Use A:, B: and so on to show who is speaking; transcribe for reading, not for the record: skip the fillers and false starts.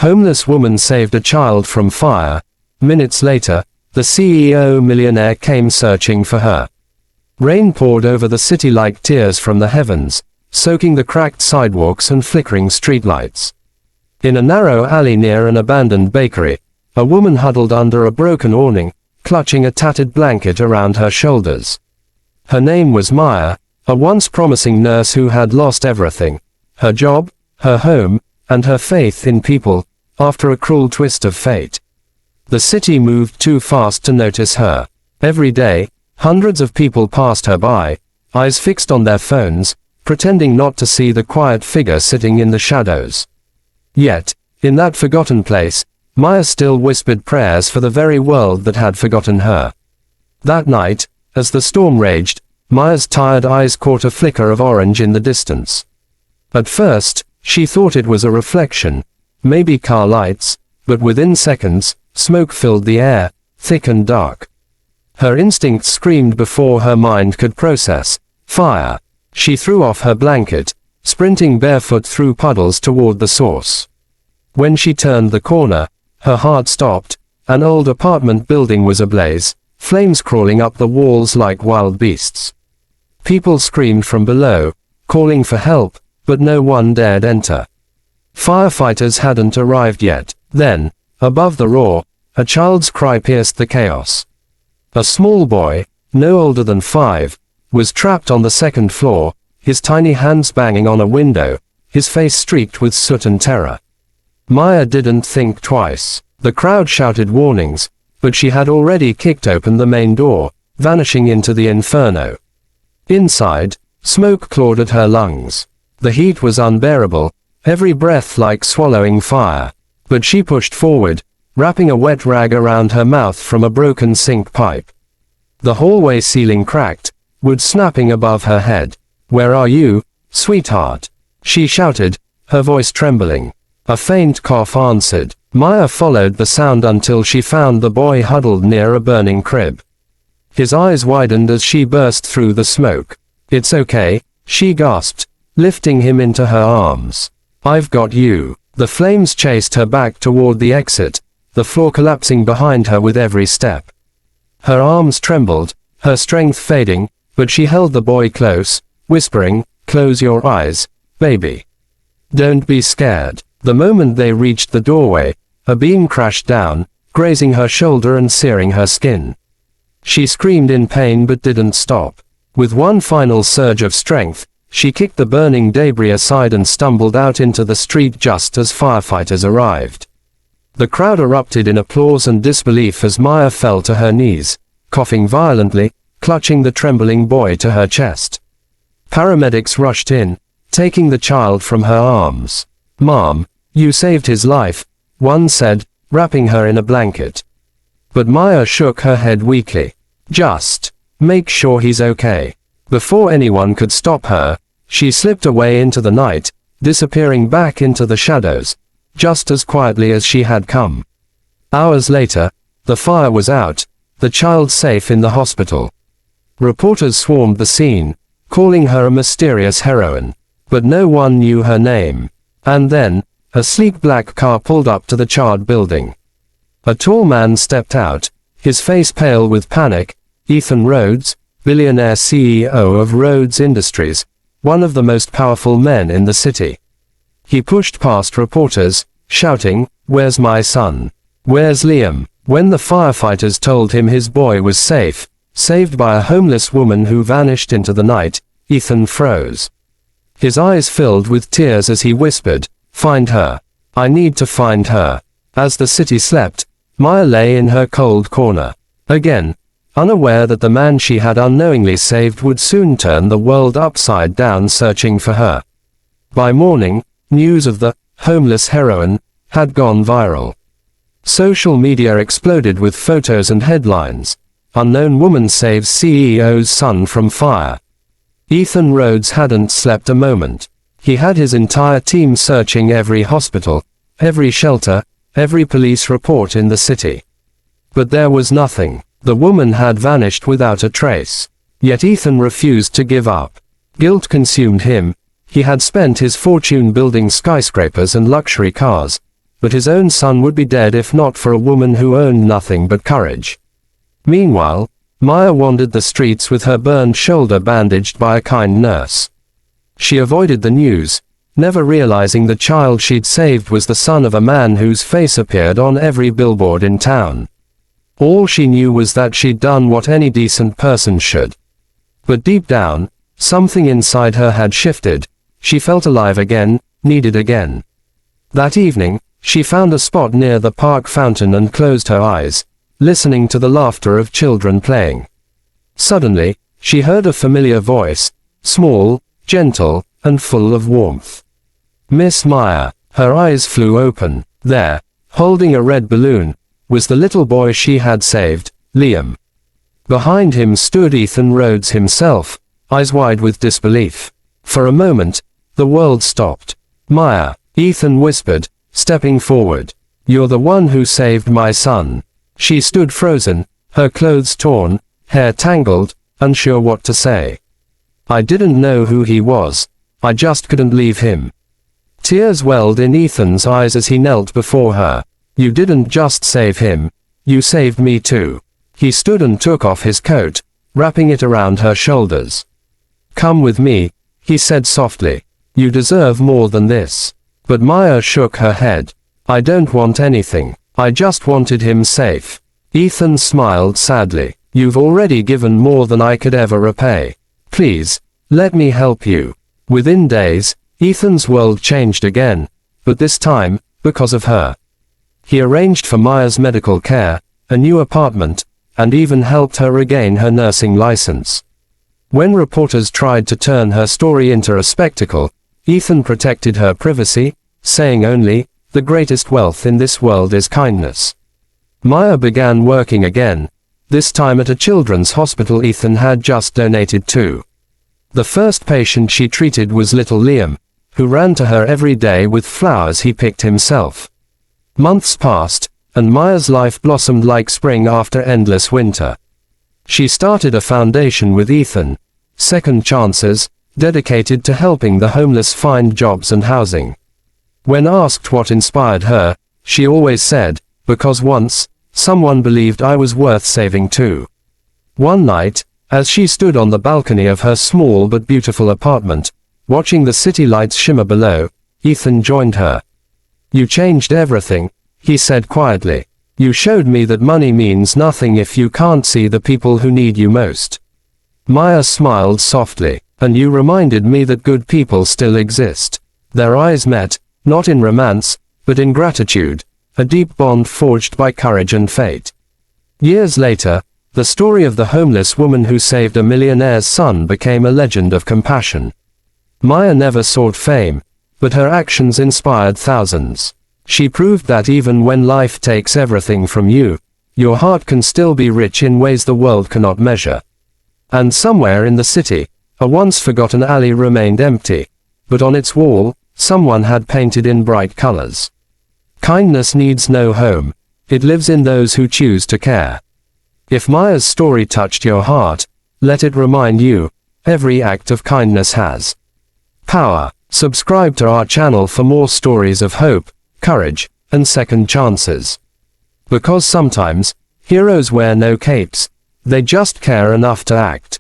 A: Homeless woman saved a child from fire. Minutes later, the CEO Millionaire came searching for her. Rain poured over the city like tears from the heavens, soaking the cracked sidewalks and flickering streetlights. In a narrow alley near an abandoned bakery, a woman huddled under a broken awning, clutching a tattered blanket around her shoulders. Her name was Maya, a once promising nurse who had lost everything: her job, her home, and her faith in people, after a cruel twist of fate. The city moved too fast to notice her. Every day, hundreds of people passed her by, eyes fixed on their phones, pretending not to see the quiet figure sitting in the shadows. Yet, in that forgotten place, Maya still whispered prayers for the very world that had forgotten her. That night, as the storm raged, Maya's tired eyes caught a flicker of orange in the distance. At first, she thought it was a reflection, maybe car lights, but within seconds, smoke filled the air, thick and dark. Her instincts screamed before her mind could process: fire. She threw off her blanket, sprinting barefoot through puddles toward the source. When she turned the corner, her heart stopped. An old apartment building was ablaze, flames crawling up the walls like wild beasts. People screamed from below, calling for help, but no one dared enter. Firefighters hadn't arrived yet. Then, above the roar, a child's cry pierced the chaos. A small boy, no older than 5, was trapped on the second floor, his tiny hands banging on a window, his face streaked with soot and terror. Maya didn't think twice. The crowd shouted warnings, but she had already kicked open the main door, vanishing into the inferno. Inside, smoke clawed at her lungs. The heat was unbearable, every breath like swallowing fire. But she pushed forward, wrapping a wet rag around her mouth from a broken sink pipe. The hallway ceiling cracked, wood snapping above her head. "Where are you, sweetheart?" she shouted, her voice trembling. A faint cough answered. Maya followed the sound until she found the boy huddled near a burning crib. His eyes widened as she burst through the smoke. "It's okay," she gasped, lifting him into her arms. "I've got you." The flames chased her back toward the exit, the floor collapsing behind her with every step. Her arms trembled, her strength fading, but she held the boy close, whispering, "Close your eyes, baby. Don't be scared." The moment they reached the doorway, a beam crashed down, grazing her shoulder and searing her skin. She screamed in pain but didn't stop. With one final surge of strength, she kicked the burning debris aside and stumbled out into the street just as firefighters arrived. The crowd erupted in applause and disbelief as Maya fell to her knees, coughing violently, clutching the trembling boy to her chest. Paramedics rushed in, taking the child from her arms. "Mom, you saved his life," one said, wrapping her in a blanket. But Maya shook her head weakly. "Just make sure he's okay." Before anyone could stop her, she slipped away into the night, disappearing back into the shadows, just as quietly as she had come. Hours later, the fire was out, the child safe in the hospital. Reporters swarmed the scene, calling her a mysterious heroine, but no one knew her name. And then, a sleek black car pulled up to the charred building. A tall man stepped out, his face pale with panic. Ethan Rhodes, billionaire CEO of Rhodes Industries, one of the most powerful men in the city. He pushed past reporters, shouting, "Where's my son? Where's Liam?" When the firefighters told him his boy was safe, saved by a homeless woman who vanished into the night, Ethan froze. His eyes filled with tears as he whispered, "Find her. I need to find her." As the city slept, Maya lay in her cold corner. Again, unaware that the man she had unknowingly saved would soon turn the world upside down searching for her. By morning, news of the homeless heroine had gone viral. Social media exploded with photos and headlines. "Unknown woman saves CEO's son from fire." Ethan Rhodes hadn't slept a moment. He had his entire team searching every hospital, every shelter, every police report in the city. But there was nothing. The woman had vanished without a trace. Yet Ethan refused to give up. Guilt consumed him. He had spent his fortune building skyscrapers and luxury cars, but his own son would be dead if not for a woman who owned nothing but courage. Meanwhile, Maya wandered the streets with her burned shoulder bandaged by a kind nurse. She avoided the news, never realizing the child she'd saved was the son of a man whose face appeared on every billboard in town. All she knew was that she'd done what any decent person should. But deep down, something inside her had shifted. She felt alive again, needed again. That evening, she found a spot near the park fountain and closed her eyes, listening to the laughter of children playing. Suddenly, she heard a familiar voice, small, gentle, and full of warmth. Miss Maya. Her eyes flew open. There, holding a red balloon, was the little boy she had saved, Liam. Behind him stood Ethan Rhodes himself, eyes wide with disbelief. For a moment, the world stopped. Maya, Ethan whispered, stepping forward. You're the one who saved my son. She stood frozen, her clothes torn, hair tangled, unsure what to say. I didn't know who he was. I just couldn't leave him. Tears welled in Ethan's eyes as he knelt before her. You didn't just save him. You saved me too. He stood and took off his coat, wrapping it around her shoulders. Come with me, he said softly. You deserve more than this. But Maya shook her head. I don't want anything. I just wanted him safe. Ethan smiled sadly. You've already given more than I could ever repay. Please, let me help you. Within days, Ethan's world changed again, but this time, because of her. He arranged for Maya's medical care, a new apartment, and even helped her regain her nursing license. When reporters tried to turn her story into a spectacle, Ethan protected her privacy, saying only, the greatest wealth in this world is kindness. Maya began working again, this time at a children's hospital Ethan had just donated to. The first patient she treated was little Liam, who ran to her every day with flowers he picked himself. Months passed, and Maya's life blossomed like spring after endless winter. She started a foundation with Ethan, Second Chances, dedicated to helping the homeless find jobs and housing. When asked what inspired her, she always said, because once, someone believed I was worth saving too. One night, as she stood on the balcony of her small but beautiful apartment, watching the city lights shimmer below, Ethan joined her. You changed everything, he said quietly. You showed me that money means nothing if you can't see the people who need you most. Maya smiled softly. And you reminded me that good people still exist. Their eyes met, not in romance, but in gratitude, a deep bond forged by courage and fate. Years later, the story of the homeless woman who saved a millionaire's son became a legend of compassion. Maya never sought fame, but her actions inspired thousands. She proved that even when life takes everything from you, your heart can still be rich in ways the world cannot measure. And somewhere in the city, a once forgotten alley remained empty, but on its wall, someone had painted in bright colors. Kindness needs no home, it lives in those who choose to care. If Maya's story touched your heart, let it remind you, every act of kindness has power. Subscribe to our channel for more stories of hope, courage, and second chances. Because sometimes, heroes wear no capes, they just care enough to act.